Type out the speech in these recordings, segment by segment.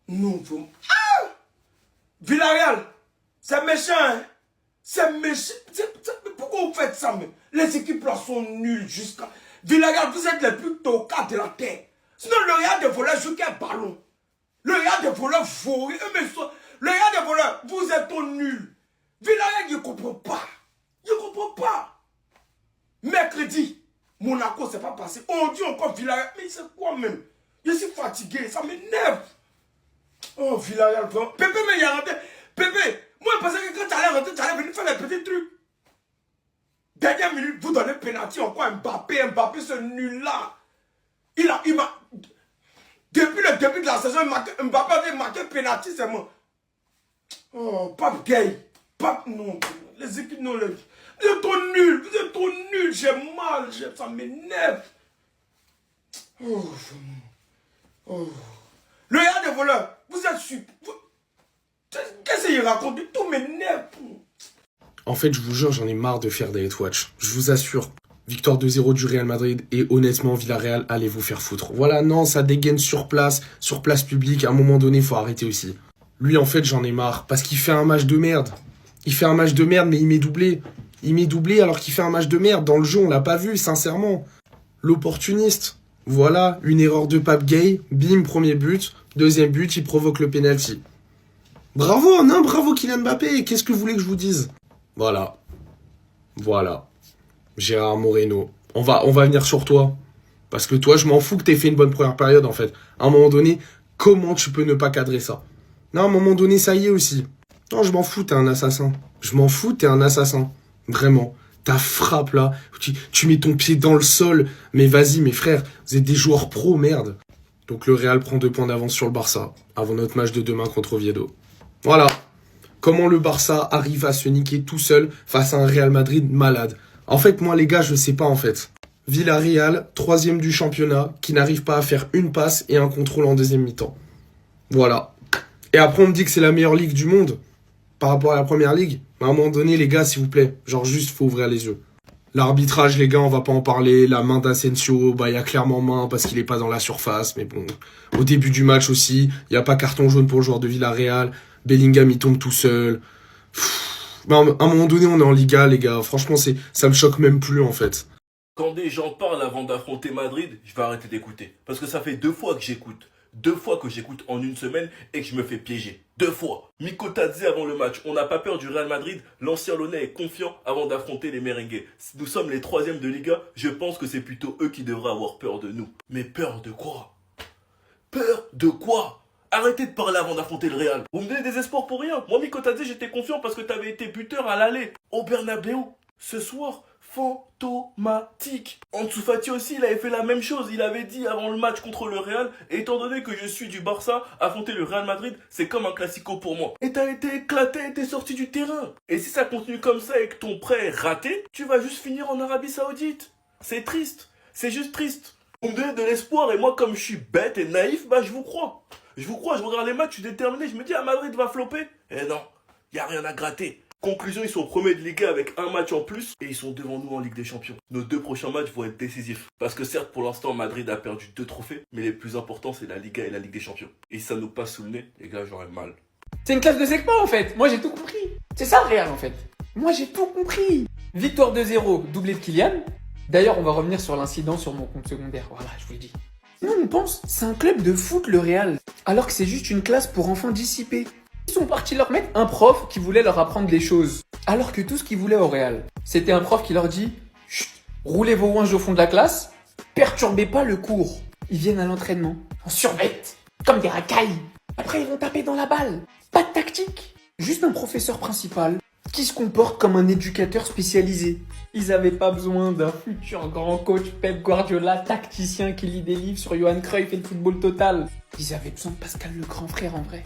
Non, vous... Ah! Villarreal, c'est méchant, hein? C'est méchant. Pourquoi vous faites ça, mais les équipes là sont nulles jusqu'à... Villarreal, vous êtes les plus tocards de la terre. Sinon, le Real des voleurs joue qu'un ballon. Le Real des voleurs vaut. Le Real des voleurs, vous êtes trop nuls. Villarreal, je ne comprends pas. Je ne comprends pas. Mercredi, Monaco, c'est pas passé. On dit encore Villarreal. Mais c'est quoi même? Je suis fatigué, ça m'énerve. Oh, Villarreal, Pépé, mais il y a rentré. Pépé, moi, je pensais que quand tu allais rentrer, tu allais venir faire les petits trucs. Dernière minute, vous donnez pénalty encore à Mbappé. Mbappé, ce nul-là. Il m'a... Depuis le début de la saison, Mbappé avait marqué pénalty, c'est moi. Oh, Pape Gay. Pape, non. Les équipes, non. Vous êtes trop nuls. Vous êtes trop nuls. J'ai mal. Ça m'énerve. Oh. Oh. Le Real des voleurs, vous êtes super. Qu'est-ce qu'il raconte? Tout m'énerve. En fait, je vous jure, j'en ai marre de faire des hate watch. Je vous assure. Victoire 2-0 du Real Madrid et honnêtement, Villarreal, allez vous faire foutre. Voilà, non, ça dégaine sur place publique. À un moment donné, il faut arrêter aussi. Lui, en fait, j'en ai marre parce qu'il fait un match de merde. Il fait un match de merde, mais il met doublé. Il met doublé alors qu'il fait un match de merde. Dans le jeu, on l'a pas vu, sincèrement. L'opportuniste. Voilà, une erreur de Pape Gay. Bim, premier but. Deuxième but, il provoque le penalty. Bravo, non, bravo Kylian Mbappé. Qu'est-ce que vous voulez que je vous dise? Voilà. Gérard Moreno. On va venir sur toi. Parce que toi, je m'en fous que t'aies fait une bonne première période, en fait. À un moment donné, comment tu peux ne pas cadrer ça? Non, à un moment donné, ça y est aussi. Non, je m'en fous, t'es un assassin. Je m'en fous, t'es un assassin. Vraiment. Ta frappe, là, tu mets ton pied dans le sol. Mais vas-y, mes frères, vous êtes des joueurs pros, merde. Donc le Real prend 2 points d'avance sur le Barça, avant notre match de demain contre Oviedo. Voilà. Comment le Barça arrive à se niquer tout seul face à un Real Madrid malade. En fait, moi, les gars, je sais pas, en fait. Villarreal, 3e du championnat, qui n'arrive pas à faire une passe et un contrôle en deuxième mi-temps. Voilà. Et après, on me dit que c'est la meilleure ligue du monde par rapport à la première ligue. Mais à un moment donné, les gars, s'il vous plaît, genre juste, faut ouvrir les yeux. L'arbitrage, les gars, on va pas en parler. La main d'Asensio, bah, il y a clairement main parce qu'il est pas dans la surface. Mais bon, au début du match aussi, il y a pas carton jaune pour le joueur de Villarreal. Bellingham, il tombe tout seul. Mais à un moment donné, on est en Liga, les gars. Franchement, ça me choque même plus, en fait. Quand des gens parlent avant d'affronter Madrid, je vais arrêter d'écouter. Parce que ça fait 2 fois que j'écoute. 2 fois que j'écoute en une semaine et que je me fais piéger. 2 fois. Mikotadze avant le match. On n'a pas peur du Real Madrid. L'ancien Lyonnais est confiant avant d'affronter les merengues. Nous sommes les 3e de Liga. Je pense que c'est plutôt eux qui devraient avoir peur de nous. Mais peur de quoi? Peur de quoi? Arrêtez de parler avant d'affronter le Real. Vous me donnez des espoirs pour rien. Moi, Mikotadze, j'étais confiant parce que t'avais été buteur à l'aller. Au Bernabeu. Ce soir, fantomatique. Ansu Fati aussi, il avait fait la même chose. Il avait dit avant le match contre le Real, et étant donné que je suis du Barça, affronter le Real Madrid, c'est comme un classico pour moi. Et t'as été éclaté, t'es sorti du terrain. Et si ça continue comme ça et que ton prêt est raté, tu vas juste finir en Arabie Saoudite. C'est triste. C'est juste triste. Vous me donnez de l'espoir et moi, comme je suis bête et naïf, bah je vous crois. Je regarde les matchs, je suis déterminé, je me dis, ah, Madrid va flopper. Eh non, y a rien à gratter. Conclusion, ils sont premiers de Liga avec un match en plus et ils sont devant nous en Ligue des Champions. Nos 2 prochains matchs vont être décisifs. Parce que certes, pour l'instant, Madrid a perdu 2 trophées, mais les plus importants, c'est la Liga et la Ligue des Champions. Et si ça nous passe sous le nez, les gars, j'aurais mal. C'est une classe de Sekma en fait. Moi j'ai tout compris. C'est ça le Real en fait. Moi j'ai tout compris. Victoire 2-0, doublé de Kylian. D'ailleurs, on va revenir sur l'incident sur mon compte secondaire. Voilà, je vous le dis. Nous, on pense, c'est un club de foot le Real. Alors que c'est juste une classe pour enfants dissipés. Ils sont partis leur mettre un prof qui voulait leur apprendre des choses. Alors que tout ce qu'ils voulaient au Real, c'était un prof qui leur dit « Chut, roulez vos ouinges au fond de la classe, perturbez pas le cours. » Ils viennent à l'entraînement, en survêt, comme des racailles. Après, ils vont taper dans la balle. Pas de tactique. Juste un professeur principal qui se comporte comme un éducateur spécialisé. Ils avaient pas besoin d'un futur grand coach Pep Guardiola, tacticien qui lit des livres sur Johan Cruyff et le football total. Ils avaient besoin de Pascal le grand frère en vrai.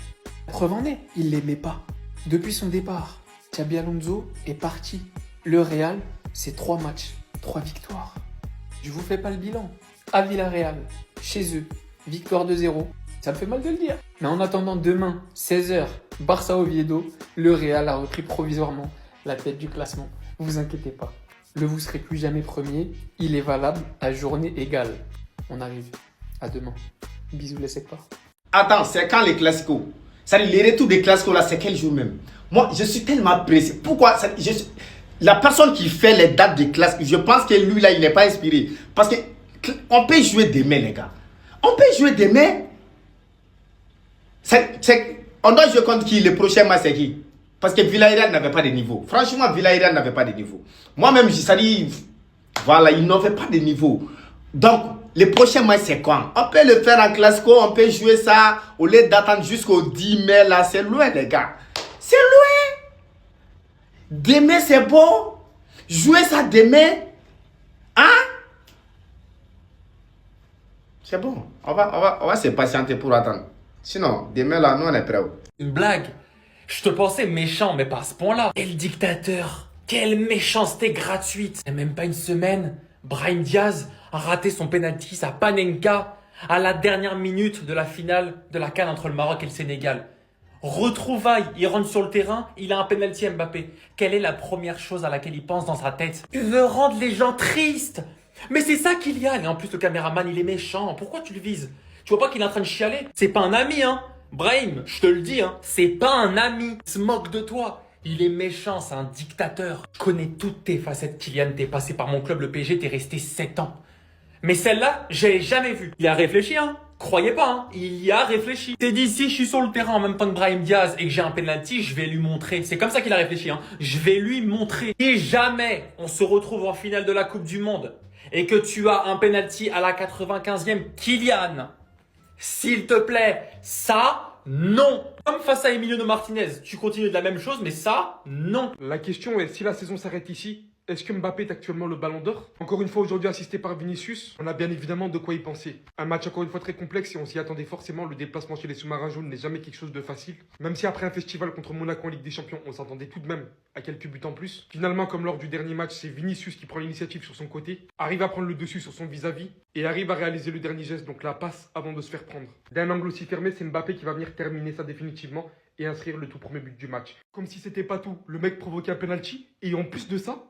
Preuve en est, il l'aimait pas. Depuis son départ, Xabi Alonso est parti. Le Real, c'est 3 matchs, 3 victoires. Je vous fais pas le bilan. À Villarreal, chez eux, victoire 2-0. Ça me fait mal de le dire. Mais en attendant demain, 16h, Barça Oviedo, le Real a repris provisoirement la tête du classement. Vous inquiétez pas. Le vous serez plus jamais premier, il est valable à journée égale. On arrive. À demain. Bisous les secpas. Attends, c'est quand les classicos? C'est-à-dire, les retours des classicos, là, c'est quel jour même? Moi, je suis tellement pressé. Pourquoi? La personne qui fait les dates des classiques, je pense que lui, là, il n'est pas inspiré. Parce que on peut jouer demain, les gars. On peut jouer demain. On doit jouer contre qui? Le prochain match, c'est qui? Parce que Villarreal n'avait pas de niveau. Franchement, Villarreal n'avait pas de niveau. Moi-même, ça dit, voilà, il n'avait pas de niveau. Donc, le prochain match, c'est quand? On peut le faire en classico, on peut jouer ça au lieu d'attendre jusqu'au 10 mai, là. C'est loin, les gars. C'est loin. Demain, c'est bon. Jouer ça demain. Hein? C'est bon. On va se patienter pour attendre. Sinon, demain, là, nous, on est prêts. Une blague. Je te pensais méchant, mais pas à ce point-là. Quel dictateur. Quelle méchanceté gratuite. Et même pas une semaine, Brahim Diaz a raté son penalty, sa panenka, à la dernière minute de la finale de la CAN entre le Maroc et le Sénégal. Retrouvailles, il rentre sur le terrain, il a un penalty Mbappé. Quelle est la première chose à laquelle il pense dans sa tête? Tu veux rendre les gens tristes. Mais c'est ça Kylian. Et en plus, le caméraman, il est méchant. Pourquoi tu le vises? Tu vois pas qu'il est en train de chialer? C'est pas un ami, hein. Brahim, je te le dis, hein. C'est pas un ami. Il se moque de toi. Il est méchant, c'est un dictateur. Je connais toutes tes facettes, Kylian. T'es passé par mon club, le PSG, t'es resté 7 ans. Mais celle-là, je l'ai jamais vue. Il a réfléchi, hein. Croyez pas, hein. Il y a réfléchi. T'es dit, si je suis sur le terrain en même temps que Brahim Diaz et que j'ai un penalty, je vais lui montrer. C'est comme ça qu'il a réfléchi, hein. Je vais lui montrer. Si jamais on se retrouve en finale de la Coupe du Monde et que tu as un penalty à la 95e, Kylian, s'il te plaît, ça, non. Comme face à Emiliano Martinez, tu continues de la même chose, mais ça, non. La question est, si la saison s'arrête ici, est-ce que Mbappé est actuellement le ballon d'or? Encore une fois aujourd'hui assisté par Vinicius, on a bien évidemment de quoi y penser. Un match encore une fois très complexe et on s'y attendait forcément, le déplacement chez les sous-marins jaunes n'est jamais quelque chose de facile. Même si après un festival contre Monaco en Ligue des Champions, on s'attendait tout de même à quelques buts en plus. Finalement, comme lors du dernier match, c'est Vinicius qui prend l'initiative sur son côté, arrive à prendre le dessus sur son vis-à-vis et arrive à réaliser le dernier geste, donc la passe avant de se faire prendre. D'un angle aussi fermé, c'est Mbappé qui va venir terminer ça définitivement et inscrire le tout premier but du match. Comme si c'était pas tout, le mec provoquait un penalty et en plus de ça,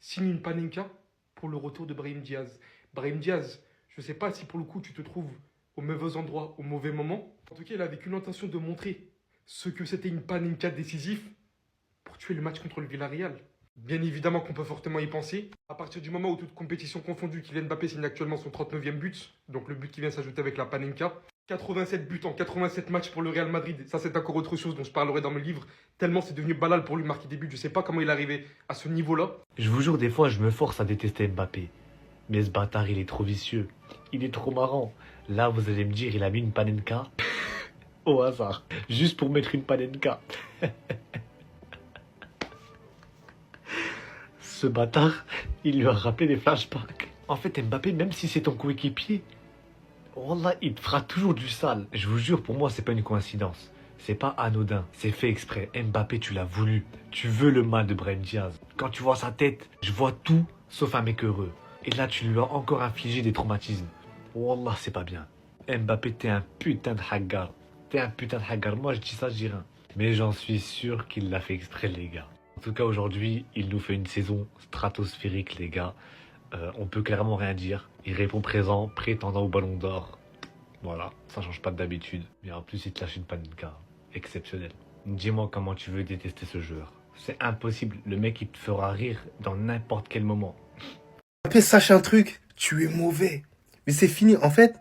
signe une panenka pour le retour de Brahim Diaz. Brahim Diaz, je ne sais pas si pour le coup tu te trouves au mauvais endroit, au mauvais moment. En tout cas, il avait qu'une intention de montrer ce que c'était une panenka décisif pour tuer le match contre le Villarreal. Bien évidemment qu'on peut fortement y penser. À partir du moment où toute compétition confondue, Kylian Mbappé signe actuellement son 39e but, donc le but qui vient s'ajouter avec la panenka. 87 buts en 87 matchs pour le Real Madrid. Ça, c'est encore autre chose dont je parlerai dans mes livres. Tellement c'est devenu banal pour lui marquer des buts. Je sais pas comment il est arrivé à ce niveau-là. Je vous jure, des fois, je me force à détester Mbappé. Mais ce bâtard, il est trop vicieux. Il est trop marrant. Là, vous allez me dire, il a mis une panenka au hasard. Juste pour mettre une panenka. Ce bâtard, il lui a rappelé des flashbacks. En fait, Mbappé, même si c'est ton coéquipier, Wallah, il te fera toujours du sale. Je vous jure, pour moi, c'est pas une coïncidence. C'est pas anodin. C'est fait exprès. Mbappé, tu l'as voulu. Tu veux le mal de Brahim Diaz. Quand tu vois sa tête, je vois tout sauf un mec heureux. Et là, tu lui as encore infligé des traumatismes. Wallah, c'est pas bien. Mbappé, t'es un putain de haggar. T'es un putain de haggar. Moi, je dis ça, je dis rien. Mais j'en suis sûr qu'il l'a fait exprès, les gars. En tout cas, aujourd'hui, il nous fait une saison stratosphérique, les gars. On peut clairement rien dire. Il répond présent, prétendant au ballon d'or. Voilà, ça change pas d'habitude. Mais en plus, il te lâche une panenka. Exceptionnel. Dis-moi comment tu veux détester ce joueur. C'est impossible. Le mec, il te fera rire dans n'importe quel moment. Mbappé, sache un truc, tu es mauvais. Mais c'est fini. En fait,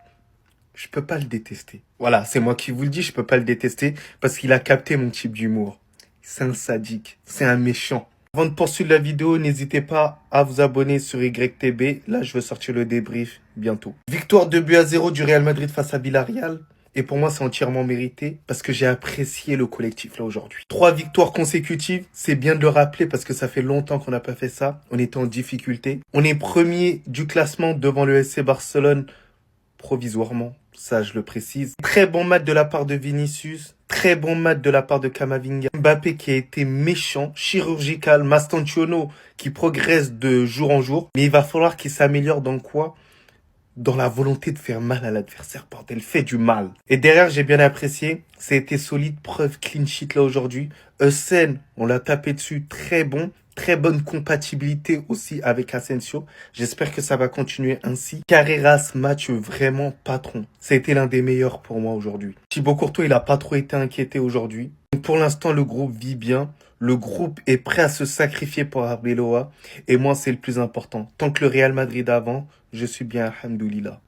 je peux pas le détester. Voilà, c'est moi qui vous le dis, je peux pas le détester parce qu'il a capté mon type d'humour. C'est un sadique, c'est un méchant. Avant de poursuivre la vidéo, n'hésitez pas à vous abonner sur YTB. Là, je veux sortir le débrief bientôt. Victoire 2-0 du Real Madrid face à Villarreal. Et pour moi, c'est entièrement mérité parce que j'ai apprécié le collectif là aujourd'hui. 3 victoires consécutives, c'est bien de le rappeler parce que ça fait longtemps qu'on n'a pas fait ça. On était en difficulté. On est premier du classement devant le SC Barcelone provisoirement. Ça, je le précise. Très bon match de la part de Vinicius. Très bon match de la part de Camavinga. Mbappé qui a été méchant, chirurgical. Mastantuono qui progresse de jour en jour. Mais il va falloir qu'il s'améliore dans quoi? dans la volonté de faire mal à l'adversaire, bordel, fait du mal. Et derrière, j'ai bien apprécié, ça a été solide, preuve clean sheet là aujourd'hui. Essen, on l'a tapé dessus, très bon. Très bonne compatibilité aussi avec Asensio. J'espère que ça va continuer ainsi. Carreras, match vraiment patron. Ça a été l'un des meilleurs pour moi aujourd'hui. Thibaut Courtois, il a pas trop été inquiété aujourd'hui. Donc pour l'instant, le groupe vit bien. Le groupe est prêt à se sacrifier pour Arbeloa. Et moi, c'est le plus important. Tant que le Real Madrid avance, je suis bien, alhamdoulilah.